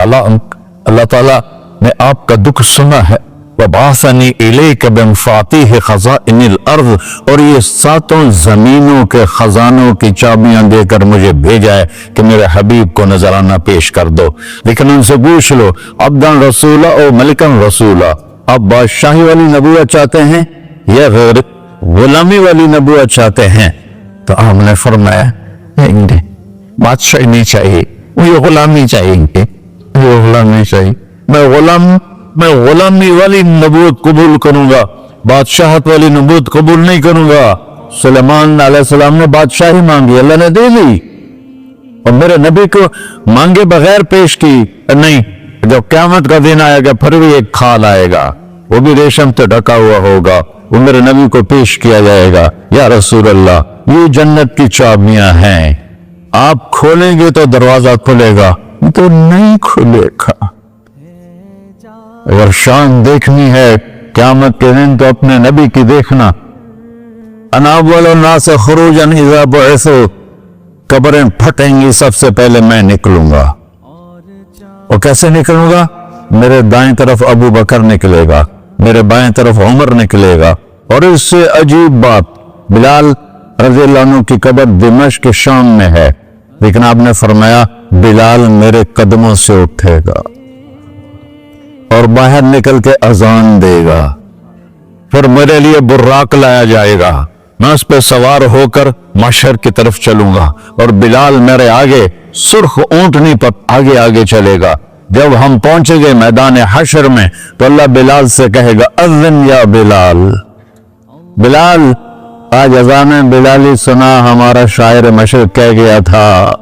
अल्लाह ताला ने आपका दुख सुना है। वबासनी इलैका बिमफातिह खज़ाइनिल अर्ज़, और ये सातों जमीनों के खजानों की चाबियां देकर मुझे भेजा है कि मेरे हबीब को नजराना पेश कर दो। लेकिन उनसे पूछ लो, अब्दन रसूला और मलिकन रसूला, आप बादशाही वाली नबूवत चाहते हैं या गैर गुलामी वाली नबूवत चाहते हैं? तो हमने फरमाया नहीं, बादशाही नहीं चाहिए, मुझे गुलामी चाहिए, मुझे गुलामी चाहिए। मैं गुलामी वाली नबूवत कबूल करूंगा, बादशाहत वाली नबूवत कबूल नहीं करूंगा। सुलेमान अलैहिस्सलाम ने बादशाही मांगी, अल्लाह ने दे दी, और मेरे नबी को मांगे बगैर पेश की नहीं। जब क़यामत का दिन आएगा फिर भी एक खाल आएगा, वो भी रेशम से ढका हुआ होगा, वो मेरे नबी को पेश किया जाएगा, या रसूल अल्लाह ये जन्नत की चाबियां हैं, आप खोलेंगे तो दरवाजा खुलेगा, तो नहीं खुलेगा। अगर शान देखनी है क़यामत के दिन तो अपने नबी की देखना। अना अव्वलुन नास खुरूजन इज़ा बुइसू, कब्रें फटेंगी सबसे पहले मैं निकलूंगा। और कैसे निकलूंगा? मेरे दाएं तरफ अबू बकर निकलेगा, मेरे बाएं तरफ उमर निकलेगा। और इससे अजीब बात, बिलाल रज़ियल्लाहु अन्हु की कब्र दिमश्क शाम में है, लेकिन आपने फरमाया बिलाल मेरे कदमों से उठेगा और बाहर निकल के अजान देगा, फिर मेरे लिए बुर्राक लाया जाएगा, मैं उस पर सवार होकर महशर की तरफ चलूंगा, और बिलाल मेरे आगे सुर्ख ऊंटनी पर आगे आगे चलेगा। जब हम पहुंचेंगे मैदान हशर में तो अल्लाह बिलाल से कहेगा, अज़्ज़िन या बिलाल। बिलाल, आज अज़ान बिलाली सुना, हमारा शायर मशरक़ कह गया था,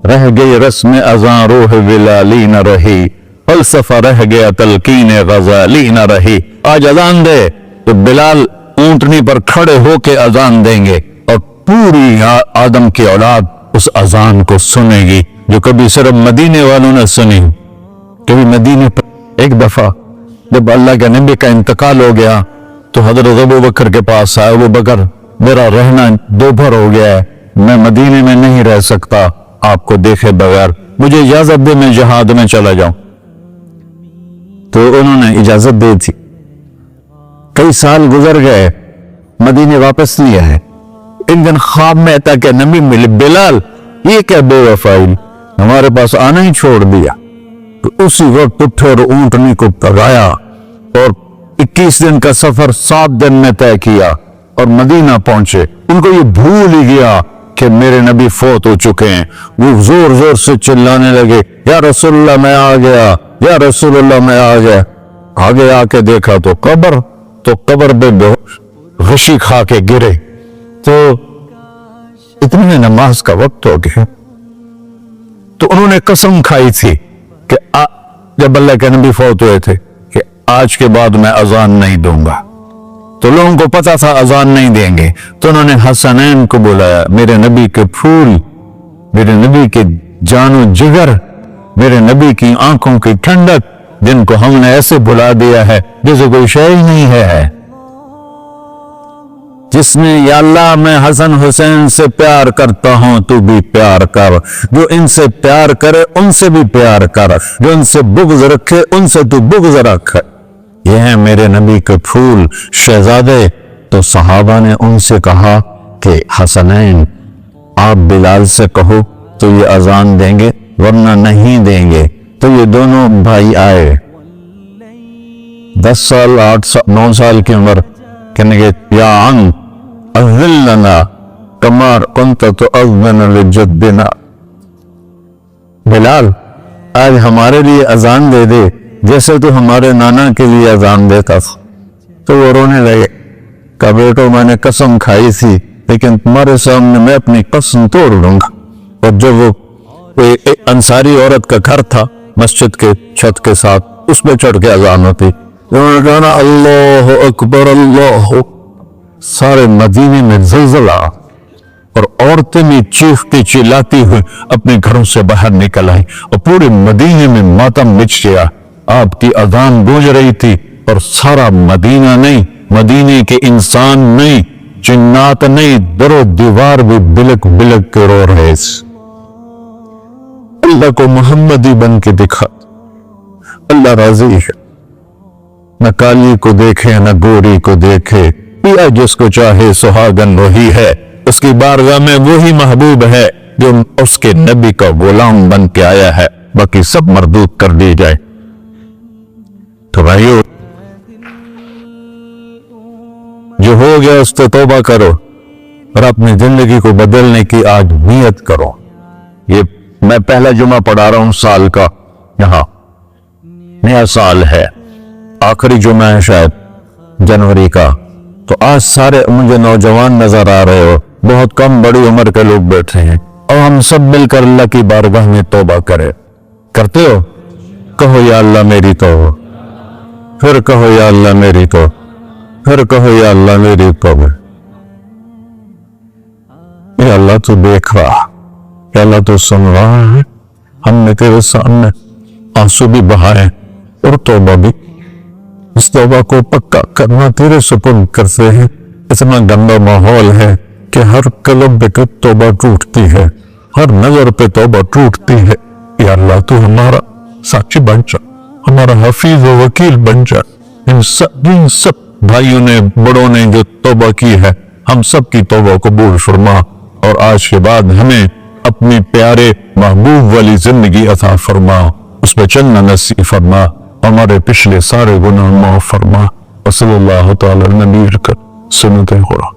रह गई रस्म अज़ां रूह बिलाली न रही, फलसफा रह गया तलकीन गज़ाली न रही। आज अजान दे तो बिलाल ऊंटनी पर खड़े होके अजान देंगे, और पूरी आदम की औलाद उस अजान को सुनेगी, जो कभी सिर्फ मदीने वालों ने सुनी। कभी मदीने पर एक दफा जब अल्लाह के नबी का इंतकाल हो गया तो हजरत अबू बकर के पास आया, अबू बकर मेरा रहना दोपहर हो गया है, मैं मदीने में नहीं रह सकता आपको देखे बगैर, मुझे इजाजत दे मैं जहाद में चला जाऊं। तो उन्होंने इजाजत दी थी। कई साल गुजर गए, मदीने वापस नहीं आए। एक दिन ख्वाब में था कि नबी मिले, बिलाल ये क्या बेवफाई, हमारे पास आना ही छोड़ दिया। तो उसी वक्त उठे और ऊंटनी को भगाया और 21 दिन का सफर 7 दिन में तय किया और मदीना पहुंचे। उनको ये भूल ही गया कि मेरे नबी फौत हो चुके हैं। वो जोर जोर से चिल्लाने लगे, या रसूलुल्लाह मैं आ गया, या रसूलुल्लाह मैं आ गया। आगे आके देखा तो कब्र पे गशी खा के गिरे। तो इतने में नमाज का वक्त हो गया। तो उन्होंने कसम खाई थी कि जब अल्लाह के नबी फौत हुए थे कि आज के बाद मैं अजान नहीं दूंगा। तो लोगों को पता था अजान नहीं देंगे, तो उन्होंने हसनैन को बुलाया, मेरे नबी के फूल, मेरे नबी के जानो जिगर, मेरे नबी की आंखों की ठंडक, जिनको हमने ऐसे बुला दिया है जैसे कोई शय ही नहीं है। जिसने या अल्लाह मैं हसन हुसैन से प्यार करता हूं, तू भी प्यार कर, जो इनसे प्यार करे उनसे भी प्यार कर, जो इनसे बुग़्ज़ रखे उनसे तू बुग़्ज़ रख। ये हैं मेरे नबी के फूल शहजादे। तो सहाबा ने उनसे कहा कि हसनैन आप बिलाल से कहो तो ये अजान देंगे, वरना नहीं देंगे। तो ये दोनों भाई आए, 10 साल 8 साल 9 साल की उम्र, कहने के या अम अज़िल्लना कमार कुंत तो अज़्ज़न लिजद्दिना। बिलाल आज हमारे लिए अजान दे दे जैसे तो हमारे नाना के लिए अजान देता था। तो वो रोने लगे, कहा बेटो मैंने कसम खाई थी, लेकिन तुम्हारे सामने मैं अपनी कसम तोड़ लूंगा। और जब वो एक अंसारी औरत का घर था मस्जिद के छत के साथ, उस पर चढ़ के अजान होती, उन्होंने कहा अल्लाह अकबर अल्लाह। सारे मदीने में ज़लज़ला और औरतें भी चीखती चिल्लाती हुई अपने घरों से बाहर निकल आई और पूरे मदीने में मातम मच गया। आपकी अजान गूंज रही थी और सारा मदीना नहीं, मदीने के इंसान नहीं, जिन्नात नहीं, दरो दीवार भी बिलक बिलक के रो रहे। اللہ کو محمدی بن کے دکھا، اللہ راضی ہے، نہ کالی کو دیکھے نہ گوری کو دیکھے، پیا جس کو چاہے سہاگن وہی ہے، اس کی بارگاہ میں وہی محبوب ہے جو اس کے نبی کا غلام بن کے آیا ہے، باقی سب مردود کر دی جائے۔ تو بھائیو، جو ہو گیا اس سے توبہ کرو اور اپنی زندگی کو بدلنے کی آج نیت کرو۔ یہ میں پہلا جمعہ پڑھا رہا ہوں سال کا، یہاں نیا سال ہے، آخری جمعہ ہے شاید جنوری کا، تو آج سارے مجھے نوجوان نظر آ رہے ہو، بہت کم بڑی عمر کے لوگ بیٹھے ہیں، اور ہم سب مل کر اللہ کی بارگاہ میں توبہ کرتے ہو؟ کہو یا اللہ میری توبہ، پھر کہو یا اللہ میری توبہ، پھر کہو یا اللہ میری توبہ۔ یا اللہ تو دیکھ رہا، یا اللہ تو سن رہا ہے، ہم نے تیرے سامنے آنسو بھی بہائے اور توبہ بھی، اس توبہ کو پکا کرنا تیرے سپرد کرتے ہیں۔ اتنا گندا ماحول ہے کہ ہر قلب پہ توبہ ٹوٹتی ہے، ہر نظر پہ توبہ ٹوٹتی ہے۔ یا اللہ تو ہمارا ساتھی بن جا، ہمارا حفیظ و وکیل بن جا۔ ان سب بھائیوں نے، بڑوں نے جو توبہ کی ہے، ہم سب کی توبہ قبول فرما، اور آج کے بعد ہمیں اپنی پیارے محبوب والی زندگی عطا فرما، اس پہ چلنا نصیب فرما، ہمارے پچھلے سارے گناہ معاف فرما۔ وصلی اللہ تعالی نبی کر سنت خدا۔